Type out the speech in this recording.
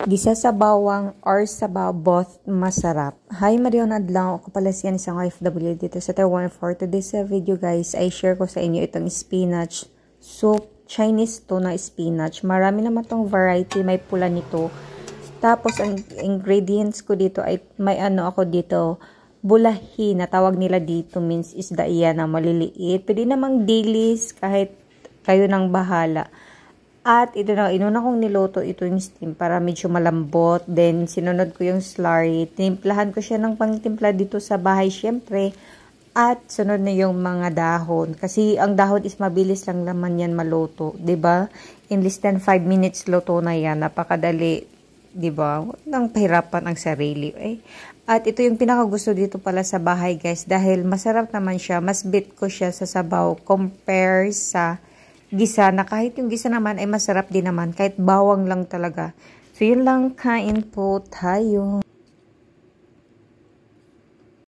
Gisa sa bawang or sabaw, both masarap. Hi, Marion Adlaw. Ako pala siya isang OFW dito sa Taiwan. For today's video guys, ay share ko sa inyo itong spinach soup. Chinese to na spinach. Marami naman tong variety. May pula nito. Tapos, ang ingredients ko dito ay may ako dito. Bulahi na tawag nila dito means isda iyan na maliliit. Pwede namang dilis kahit kayo nang bahala. At ito na, inuna kong niloto ito yung steam para medyo malambot. Then, sinunod ko yung slurry. Timplahan ko siya ng pangtimpla dito sa bahay, syempre. At sunod na yung mga dahon. Kasi ang dahon is mabilis lang naman yan maluto. ba diba? In less than 5 minutes luto na yan. Napakadali. ba diba? Huwag nang pahirapan ang sarili. At ito yung pinakagusto dito pala sa bahay, guys. Dahil masarap naman siya. Mas bit ko siya sa sabaw compare sa gisa na kahit yung gisa naman ay masarap din naman kahit bawang lang talaga. So yun lang, kain po tayo.